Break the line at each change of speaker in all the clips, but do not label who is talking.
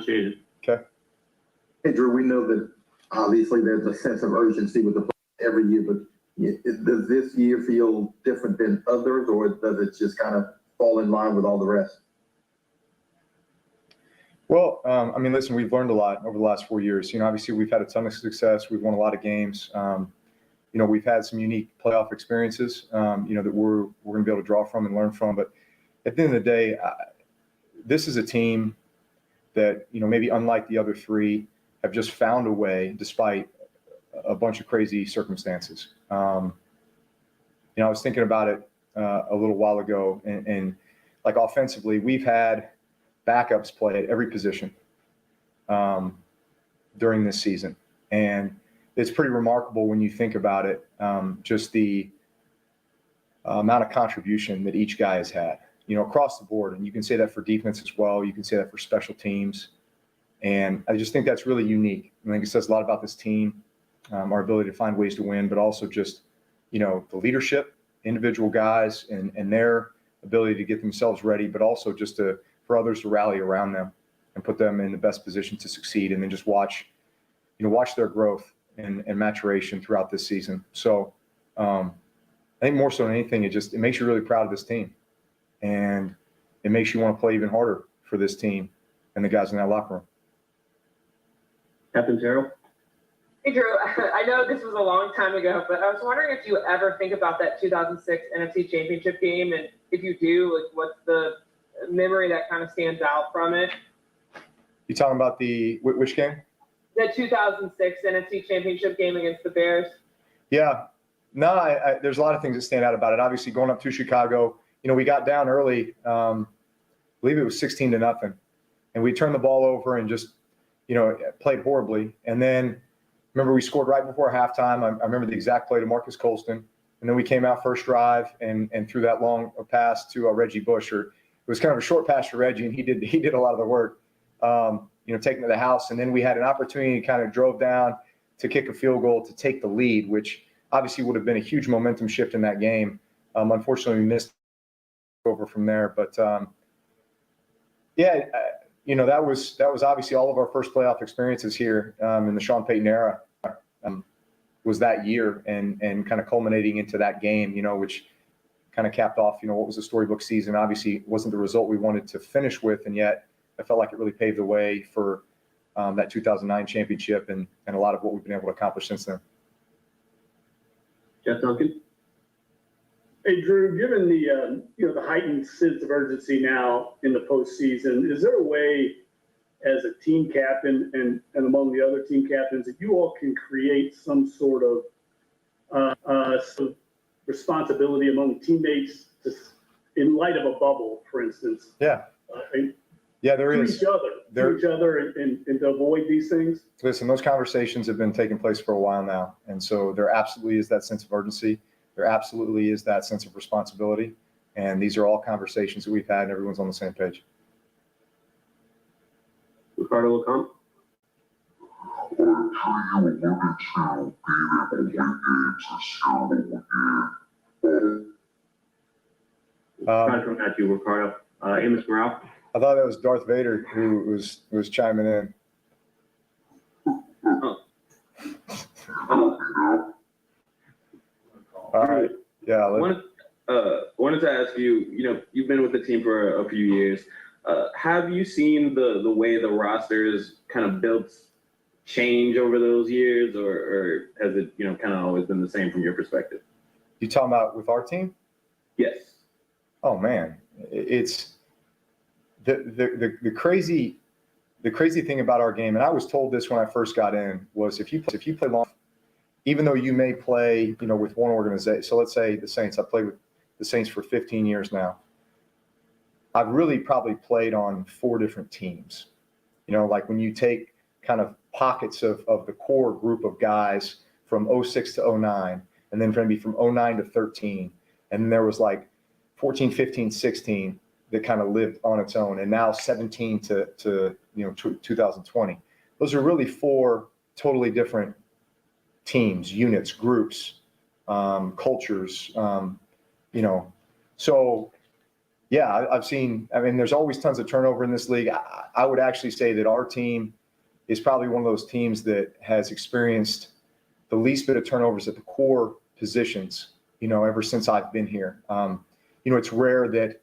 change it.
Okay.
Hey, Drew, we know that obviously there's a sense of urgency with the play every year, but does this year feel different than others, or does it just kind of fall in line with all the rest?
Well, I mean, listen, we've learned a lot over the last 4 years. Obviously we've had a ton of success. We've won a lot of games. We've had some unique playoff experiences, that we're going to be able to draw from and learn from. But at the end of the day, this is a team that, maybe unlike the other three, have just found a way despite a bunch of crazy circumstances. I was thinking about it a little while ago, and like offensively, we've had backups play at every position during this season. And it's pretty remarkable when you think about it, just the amount of contribution that each guy has had, across the board. And you can say that for defense as well. You can say that for special teams. And I just think that's really unique. I think it says a lot about this team, our ability to find ways to win, but also just, the leadership, individual guys and their ability to get themselves ready, but also just for others to rally around them and put them in the best position to succeed, and then just watch their growth and maturation throughout this season. So I think more so than anything, it makes you really proud of this team, and it makes you want to play even harder for this team and the guys in that locker room.
Captain Terrell?
Hey, Drew, I know this was a long time ago, but I was wondering if you ever think about that 2006 NFC Championship game, and if you do, like, what's the memory that kind of stands out from it?
You talking about which game?
The 2006 NFC Championship game against the Bears.
Yeah. No, there's a lot of things that stand out about it. Obviously, going up to Chicago, we got down early. I believe it was 16-0, and we turned the ball over and just, played horribly. And then remember we scored right before halftime. I remember the exact play to Marcus Colston, and then we came out first drive and threw that long pass to Reggie Bush. Or it was kind of a short pass to Reggie, and he did a lot of the work. Taking to the house. And then we had an opportunity to kind of drove down to kick a field goal to take the lead, which obviously would have been a huge momentum shift in that game. Unfortunately, we missed over from there. But that was obviously all of our first playoff experiences here in the Sean Payton era was that year, and kind of culminating into that game, which kind of capped off, what was a storybook season. Obviously, it wasn't the result we wanted to finish with, and yet I felt like it really paved the way for that 2009 championship and a lot of what we've been able to accomplish since then.
Jeff Duncan?
Hey, Drew, given the heightened sense of urgency now in the postseason, is there a way as a team captain and among the other team captains that you all can create some sort of responsibility among teammates in light of a bubble, for instance?
Yeah. Yeah, there is.
To each other and to avoid these things?
Listen, those conversations have been taking place for a while now. And so there absolutely is that sense of urgency. There absolutely is that sense of responsibility. And these are all conversations that we've had, and everyone's on the same page.
Ricardo LeCompte? Trying to come at you, Ricardo. Amos Morale?
I thought that was Darth Vader who was chiming in. All right. Yeah.
Wanted to ask you, you've been with the team for a few years. Have you seen the way the roster is kind of built change over those years, or has it, kind of always been the same from your perspective?
You talking about with our team?
Yes.
Oh man, it's the crazy thing about our game, and I was told this when I first got in, was if you play long, even though you may play, with one organization. So let's say the Saints. I've played with the Saints for 15 years now. I've really probably played on 4 different teams. Like when you take kind of pockets of the core group of guys from 06 to 09, and then maybe from 09 to 13, and then there was like 14, 15, 16 that kind of lived on its own, and now 17 to 2020. Those are really 4 totally different teams, units, groups, cultures. So Yeah, I've seen, I mean, there's always tons of turnover in this league. I would actually say that our team is probably one of those teams that has experienced the least bit of turnovers at the core positions, ever since I've been here. It's rare that,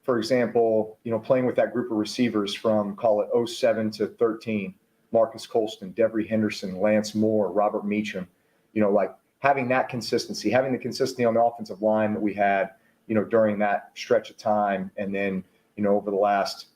for example, playing with that group of receivers from, call it 07 to 13, Marcus Colston, Devery Henderson, Lance Moore, Robert Meacham, like having that consistency, having the consistency on the offensive line that we had, during that stretch of time. And then, over the last,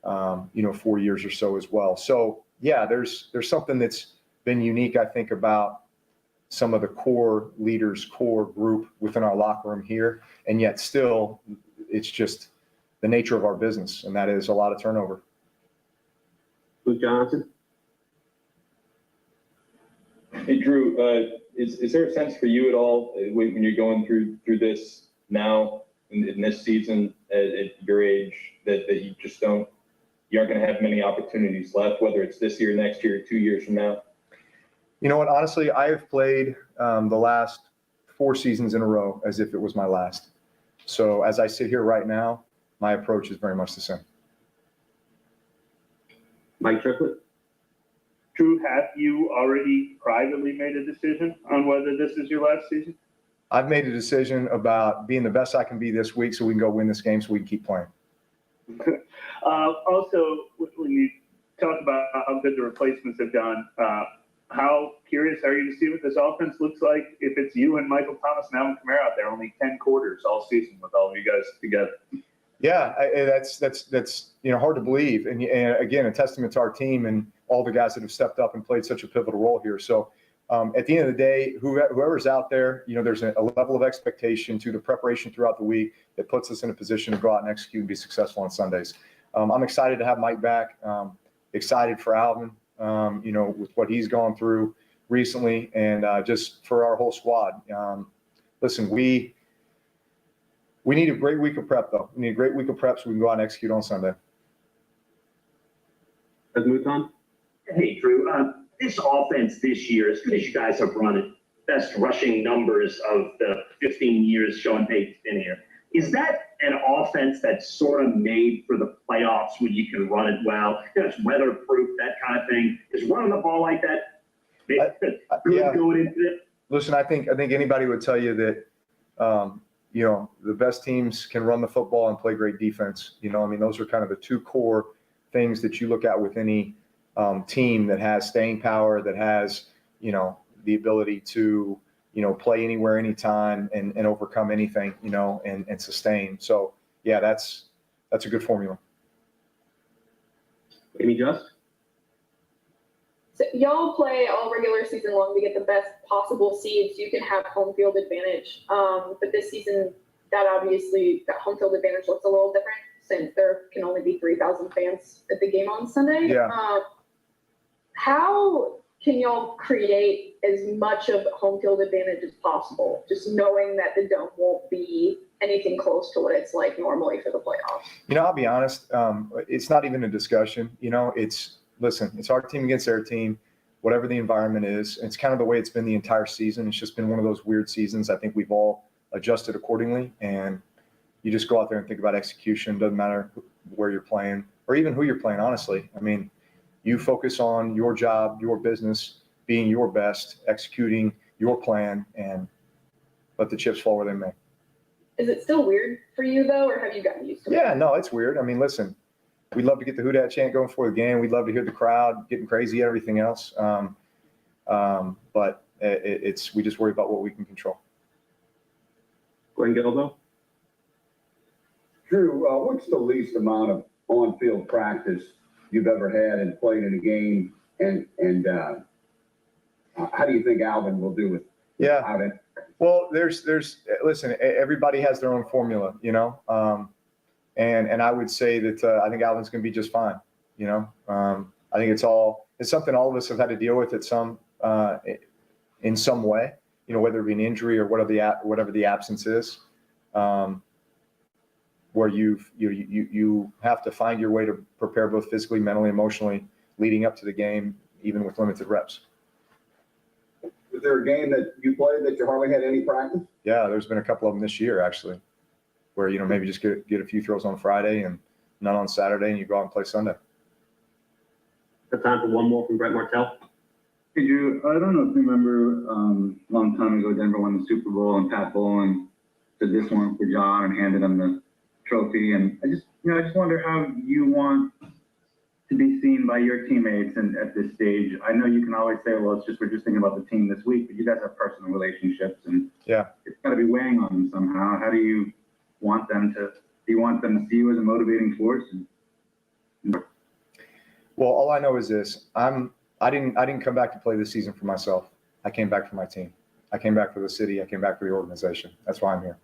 4 years or so as well. So yeah, there's something that's been unique, I think, about some of the core leaders, core group within our locker room here. And yet still, it's just the nature of our business. And that is a lot of turnover.
Luke Johnson.
Hey, Drew, is there a sense for you at all when you're going through this now in this season at your age that you just you aren't going to have many opportunities left, whether it's this year, next year, 2 years from now?
You know what? Honestly, I have played the last 4 seasons in a row as if it was my last. So as I sit here right now, my approach is very much the same.
Mike Triplett.
Drew, have you already privately made a decision on whether this is your last season?
I've made a decision about being the best I can be this week so we can go win this game so we can keep playing.
Also, when you talk about how good the replacements have done, how curious are you to see what this offense looks like if it's you and Michael Thomas and Alvin Kamara out there, only 10 quarters all season with all of you guys together?
Yeah, that's hard to believe, and again, a testament to our team and all the guys that have stepped up and played such a pivotal role here. So at the end of the day, whoever's out there, there's a level of expectation to the preparation throughout the week that puts us in a position to go out and execute and be successful on Sundays. I'm excited to have Mike back. Excited for Alvin, with what he's gone through recently, and just for our whole squad. Listen, we need a great week of prep, though. We need a great week of prep so we can go out and execute on Sunday.
Let's move on.
Hey, Drew, this offense this year, as good as you guys have run it, best rushing numbers of the 15 years Sean Payton's been here. Is that an offense that's sort of made for the playoffs when you can run it well? It's weatherproof, that kind of thing. Is running the ball like that good going into it?
Listen, I think anybody would tell you that, the best teams can run the football and play great defense. Those are kind of the two core things that you look at with any team that has staying power, that has, the ability to, play anywhere, anytime, and overcome anything, and sustain. So, yeah, that's a good formula.
Amy Just?
So y'all play all regular season long to get the best possible seeds. You can have home field advantage. But this season, that home field advantage looks a little different since there can only be 3,000 fans at the game on Sunday.
Yeah.
How can y'all create as much of home field advantage as possible, just knowing that the dome won't be anything close to what it's like normally for the playoffs?
I'll be honest. It's not even a discussion. It's our team against their team, whatever the environment is. It's kind of the way it's been the entire season. It's just been one of those weird seasons. I think we've all adjusted accordingly, and you just go out there and think about execution. Doesn't matter where you're playing or even who you're playing, honestly. You focus on your job, your business, being your best, executing your plan, and let the chips fall where they may.
Is it still weird for you, though, or have you gotten used to it?
Yeah, no, it's weird. Listen, we'd love to get the Who Dat chant going before the game. We'd love to hear the crowd getting crazy and everything else. But we just worry about what we can control.
Glenn Gilbo?
Drew, what's the least amount of on-field practice you've ever had and played in a game? And how do you think Alvin will do with without it?
Well, listen, everybody has their own formula, and I would say that I think Alvin's going to be just fine. I think it's something all of us have had to deal with in some way, whether it be an injury or whatever the absence is, where you have to find your way to prepare both physically, mentally, emotionally leading up to the game, even with limited reps.
Was there a game that you played that you hardly had any practice?
Yeah, there's been a couple of them this year, actually. where, maybe just get a few throws on Friday and none on Saturday, and you go out and play Sunday.
Got time for one more from Brett Martell.
Hey, Drew, I don't know if you remember, a long time ago, Denver won the Super Bowl and Pat Bowlen did this one for John and handed him the trophy. And I just wonder how you want to be seen by your teammates and at this stage. I know you can always say, well, we're just thinking about the team this week, but you guys have personal relationships and it's got to be weighing on them somehow. How do you want them to see you as a motivating force?
Well, all I know is this. I didn't come back to play this season for myself. I came back for my team. I came back for the city. I came back for the organization. That's why I'm here.